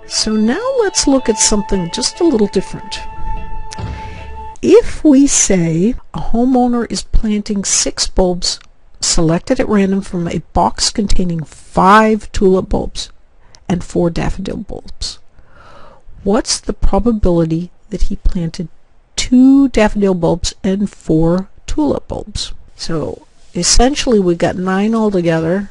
So now let's look at something just a little different. If we say a homeowner is planting 6 bulbs selected at random from a box containing 5 tulip bulbs and 4 daffodil bulbs, what's the probability that he planted 2 daffodil bulbs and 4 tulip bulbs? So essentially we got 9 altogether.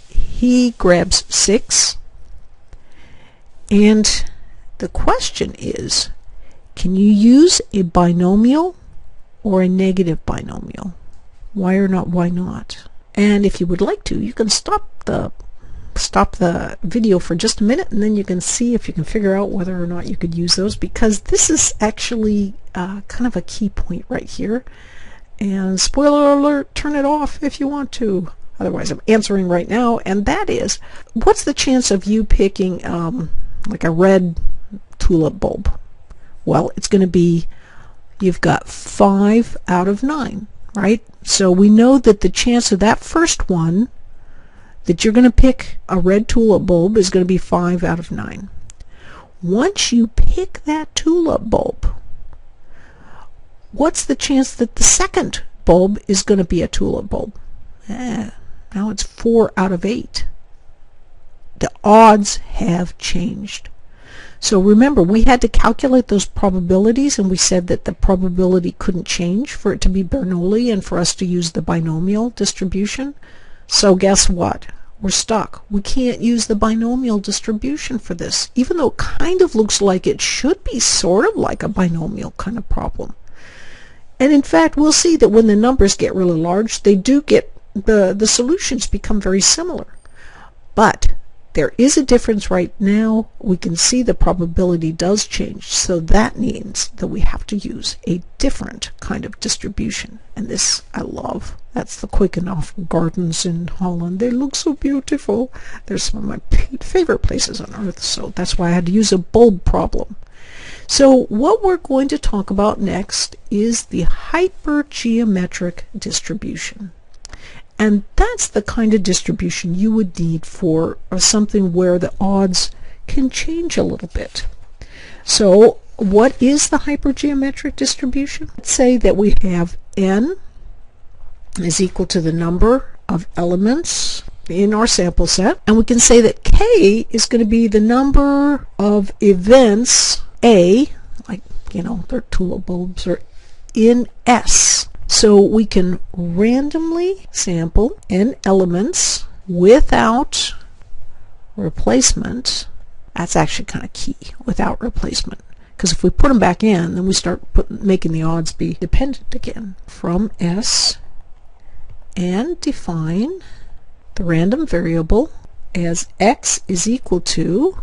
He grabs 6, and the question is, can you use a binomial or a negative binomial? Why or not why not? And if you would like to, you can stop the video for just a minute, and then you can see if you can figure out whether or not you could use those, because this is actually kind of a key point right here. And spoiler alert, turn it off if you want to. Otherwise, I'm answering right now, and that is, what's the chance of you picking like a red tulip bulb? Well, it's going to be, you've got 5 out of 9, right? So we know that the chance of that first one that you're going to pick a red tulip bulb is going to be 5 out of 9. Once you pick that tulip bulb, what's the chance that the second bulb is going to be a tulip bulb? Now it's 4 out of 8. The odds have changed. So remember, we had to calculate those probabilities, and we said that the probability couldn't change for it to be Bernoulli and for us to use the binomial distribution. So guess what? We're stuck. We can't use the binomial distribution for this, even though it kind of looks like it should be sort of like a binomial kind of problem. And in fact, we'll see that when the numbers get really large, they do get, the solutions become very similar. But there is a difference right now. We can see the probability does change, so that means that we have to use a different kind of distribution. And this I love. That's the Quickenhof Gardens in Holland. They look so beautiful. They're some of my favorite places on earth, so that's why I had to use a bulb problem. So what we're going to talk about next is the hypergeometric distribution. And that's the kind of distribution you would need for something where the odds can change a little bit. So what is the hypergeometric distribution? Let's say that we have n is equal to the number of elements in our sample set, and we can say that k is going to be the number of events A, like, you know, their tulip bulbs, are in S. So we can randomly sample n elements without replacement. That's actually kind of key, without replacement. Because if we put them back in, then we start making the odds be dependent again. From S, and define the random variable as x is equal to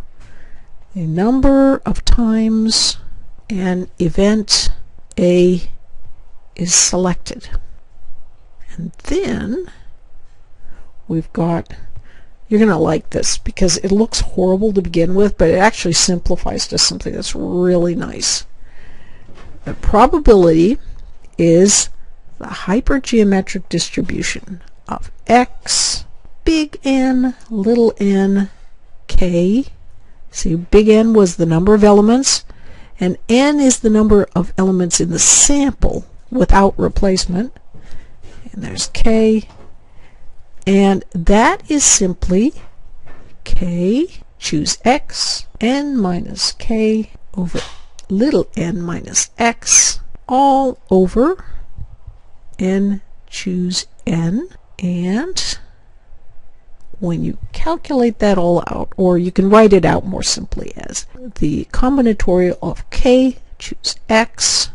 a number of times an event A is selected. And then we've got, you're going to like this because it looks horrible to begin with, but it actually simplifies to something that's really nice. The probability is the hypergeometric distribution of x, big N, little n, k. See, big N was the number of elements, and n is the number of elements in the sample without replacement, and there's k, and that is simply k, choose x, n minus k over little n minus x, all over n, choose n. And when you calculate that all out, or you can write it out more simply as the combinatorial of k, choose x,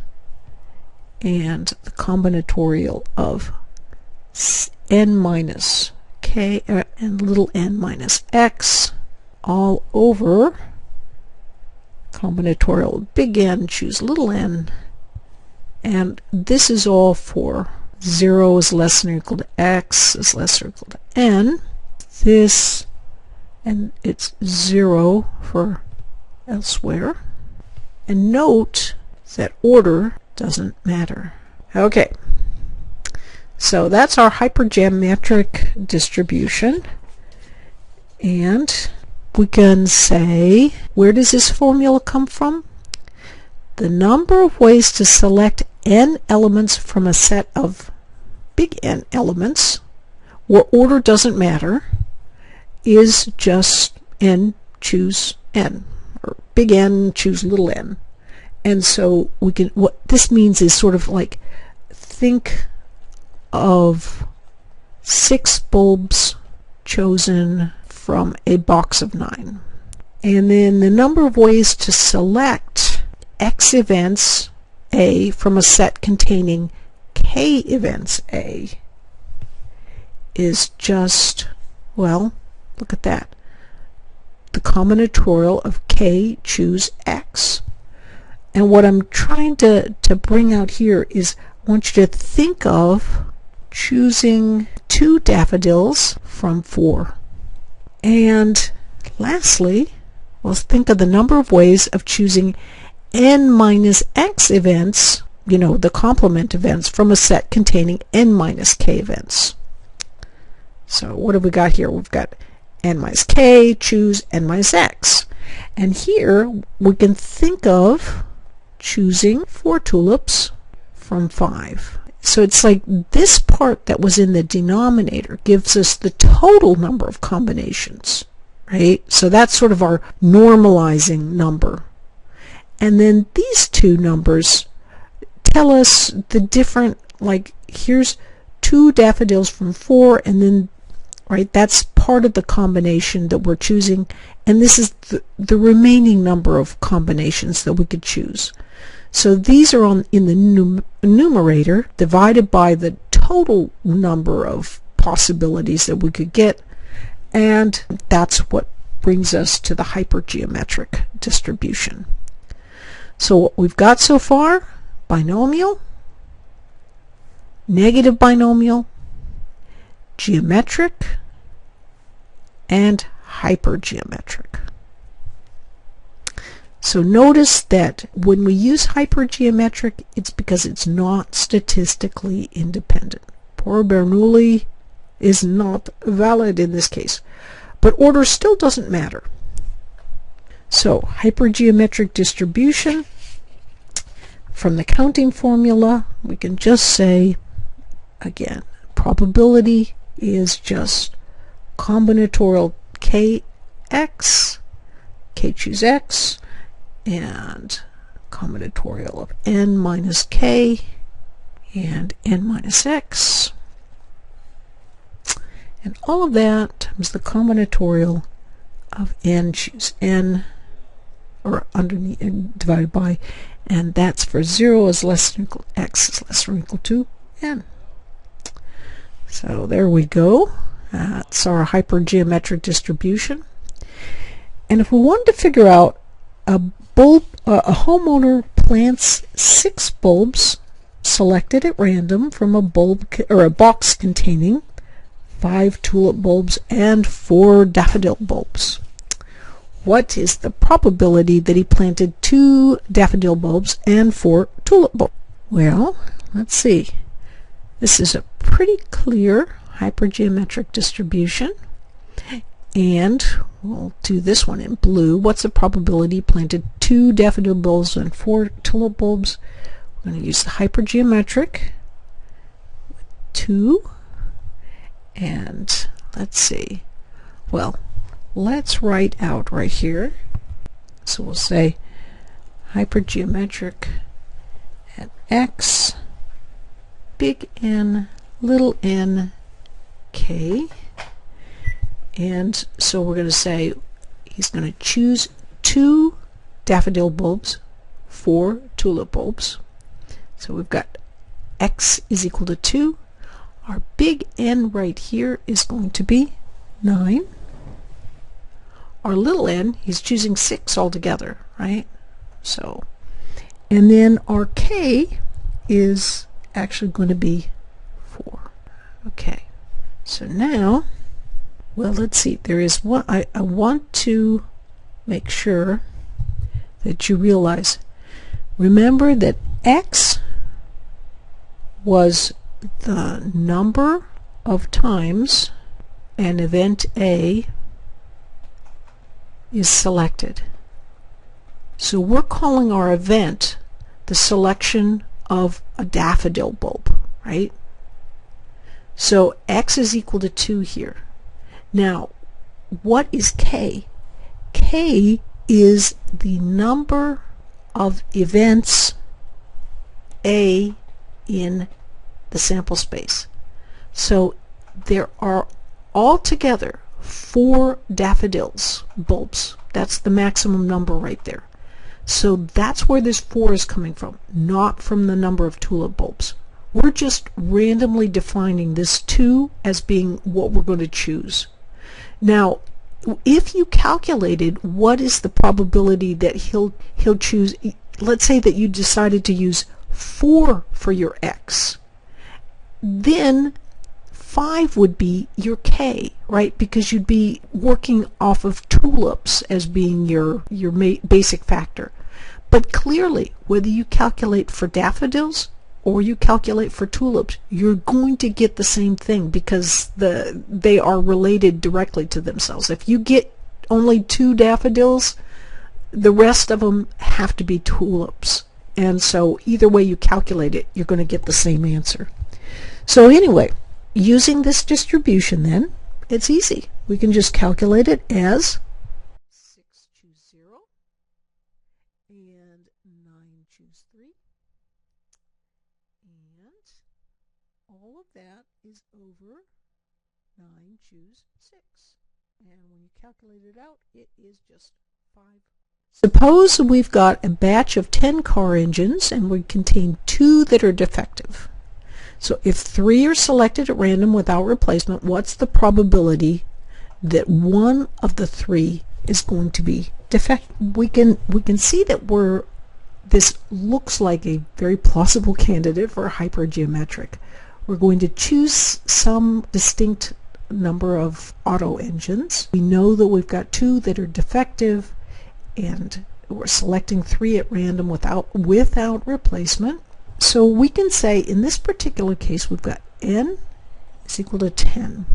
and the combinatorial of n minus k and little n minus x, all over combinatorial big N, choose little n, and this is all for 0 is less than or equal to x is less or equal to n. This, and it's 0 for elsewhere. And note that order doesn't matter. Okay, so that's our hypergeometric distribution, and we can say, where does this formula come from? The number of ways to select n elements from a set of big N elements, where order doesn't matter, is just n choose n, or big N choose little n. And so we can, what this means is sort of like, think of 6 bulbs chosen from a box of 9. And then the number of ways to select X events A from a set containing K events A is just, well, look at that, the combinatorial of K choose X. And what I'm trying to bring out here is, I want you to think of choosing 2 daffodils from 4. And lastly, let's think of the number of ways of choosing n minus x events, the complement events, from a set containing n minus k events. So what have we got here? We've got n minus k, choose n minus x. And here we can think of choosing 4 tulips from 5. So it's like this part that was in the denominator gives us the total number of combinations, right? So that's sort of our normalizing number. And then these two numbers tell us the different, like here's 2 daffodils from 4, and then, right, that's part of the combination that we're choosing, and this is the remaining number of combinations that we could choose. So these are in the numerator divided by the total number of possibilities that we could get, and that's what brings us to the hypergeometric distribution. So what we've got so far: binomial, negative binomial, geometric, and hypergeometric. So notice that when we use hypergeometric, it's because it's not statistically independent. Poor Bernoulli is not valid in this case, but order still doesn't matter. So hypergeometric distribution, from the counting formula, we can just say, again, probability is just combinatorial kx, k choose x, and combinatorial of n minus k and n minus x, and all of that times the combinatorial of n choose n, or underneath and divided by, and that's for 0 is less than equal, x is less than or equal to n. So there we go. That's our hypergeometric distribution. And if we wanted to figure out a homeowner plants 6 bulbs selected at random from a box containing 5 tulip bulbs and 4 daffodil bulbs. What is the probability that he planted 2 daffodil bulbs and 4 tulip bulbs? Well, let's see. This is a pretty clear hypergeometric distribution, and we'll do this one in blue. What's the probability he planted 2 daffodil bulbs and 4 tulip bulbs? We're going to use the hypergeometric, 2, and let's see. Well, let's write out right here. So we'll say hypergeometric at x, big N, little n, k. And so we're going to say he's going to choose 2 daffodil bulbs, 4 tulip bulbs. So we've got x is equal to 2. Our big N right here is going to be 9. Our little n, he's choosing 6 altogether, right? So, and then our k is actually going to be 4. Okay, so now, well, let's see, there is one, I want to make sure that you realize, remember that x was the number of times an event A is selected. So we're calling our event the selection of a daffodil bulb, right? So x is equal to 2 here. Now, what is k? K is the number of events A in the sample space. So there are altogether 4 daffodils bulbs. That's the maximum number right there. So that's where this 4 is coming from, not from the number of tulip bulbs. We're just randomly defining this 2 as being what we're going to choose. Now, if you calculated what is the probability that he'll choose, let's say that you decided to use 4 for your x, then 5 would be your k, right? Because you'd be working off of tulips as being your basic factor. But clearly, whether you calculate for daffodils or you calculate for tulips, you're going to get the same thing because they are related directly to themselves. If you get only 2 daffodils, the rest of them have to be tulips. And so either way you calculate it, you're going to get the same answer. So anyway, using this distribution then, it's easy. We can just calculate it as 6 choose 0 and 9 choose 3. And all of that is over 9 choose 6. And when you calculate it out, it is just 5. Suppose we've got a batch of 10 car engines and we contain 2 that are defective. So if 3 are selected at random without replacement, what's the probability that one of the 3 is going to be defective? We can see that this looks like a very plausible candidate for hypergeometric. We're going to choose some distinct number of auto engines. We know that we've got 2 that are defective, and we're selecting 3 at random without replacement. So we can say in this particular case we've got n is equal to 10,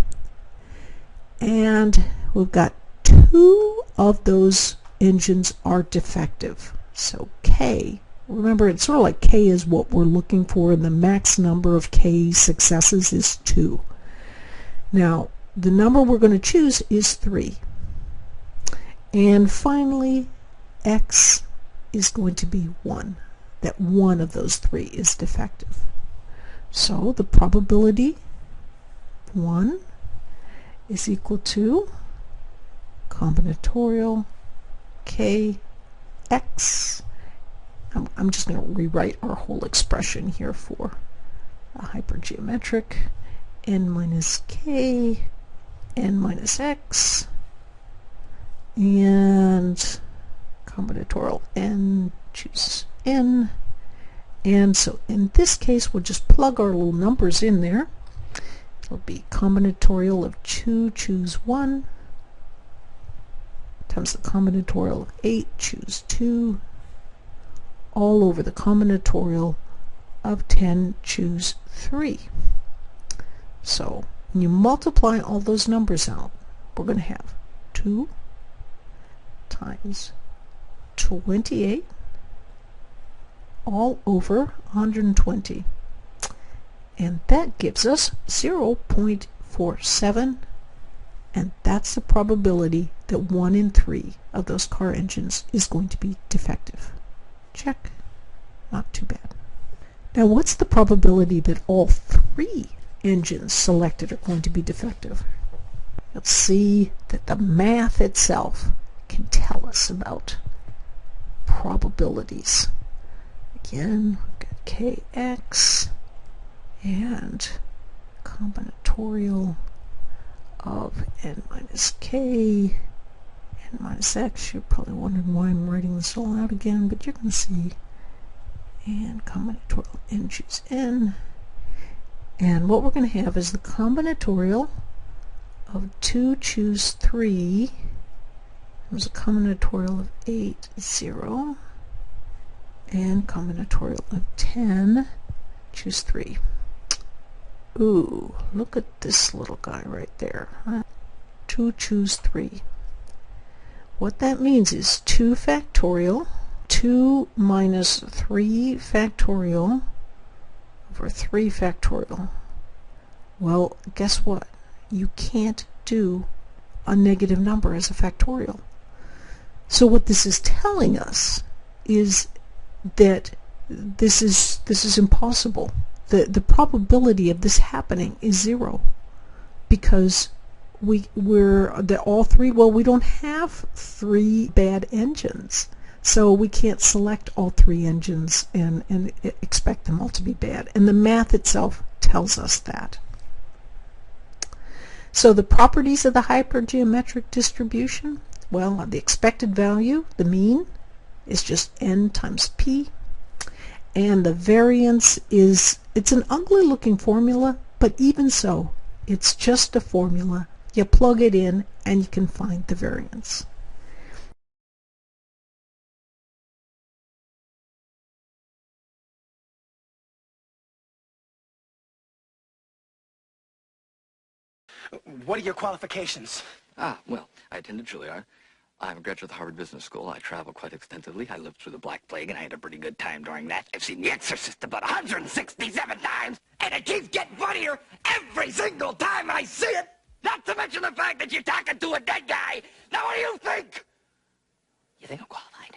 and we've got 2 of those engines are defective. So k, remember it's sort of like k is what we're looking for, and the max number of k successes is 2. Now the number we're going to choose is 3. And finally x is going to be 1. That one of those 3 is defective. So the probability 1 is equal to combinatorial kx. I'm just going to rewrite our whole expression here for a hypergeometric n minus k, n minus x, and combinatorial n choose n. And so in this case we'll just plug our little numbers in there. It'll be combinatorial of 2 choose 1 times the combinatorial of 8 choose 2 all over the combinatorial of 10 choose 3. So when you multiply all those numbers out, we're going to have 2 times 28 all over 120, and that gives us 0.47, and that's the probability that 1 in 3 of those car engines is going to be defective. Check. Not too bad. Now what's the probability that all 3 engines selected are going to be defective? Let's see that the math itself can tell us about probabilities. Again, we've got kx and combinatorial of n minus k, n minus x. You're probably wondering why I'm writing this all out again, but you're going to see. And combinatorial n choose n. And what we're going to have is the combinatorial of 2 choose 3. There's a combinatorial of 8, 0. And combinatorial of 10 choose 3. Ooh, look at this little guy right there. 2 choose 3. What that means is 2 factorial, 2 minus 3 factorial over 3 factorial. Well, guess what? You can't do a negative number as a factorial. So what this is telling us is that this is impossible. The probability of this happening is 0, because all three, well, we don't have 3 bad engines, so we can't select all 3 engines and expect them all to be bad, and the math itself tells us that. So the properties of the hypergeometric distribution, well, the expected value, the mean, is just n times p, and the variance it's an ugly looking formula, but even so, it's just a formula. You plug it in and you can find the variance. What are your qualifications? Well, I attended Juilliard. I'm a graduate of the Harvard Business School. I travel quite extensively. I lived through the Black Plague, and I had a pretty good time during that. I've seen The Exorcist about 167 times, and it keeps getting funnier every single time I see it. Not to mention the fact that you're talking to a dead guy. Now, what do you think? You think I'm qualified?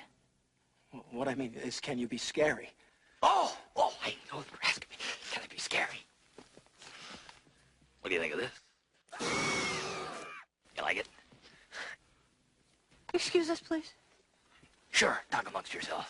What I mean is, can you be scary? Oh, I know you're asking me. Can I be scary? What do you think of this? You like it? Excuse us, please. Sure, talk amongst yourselves.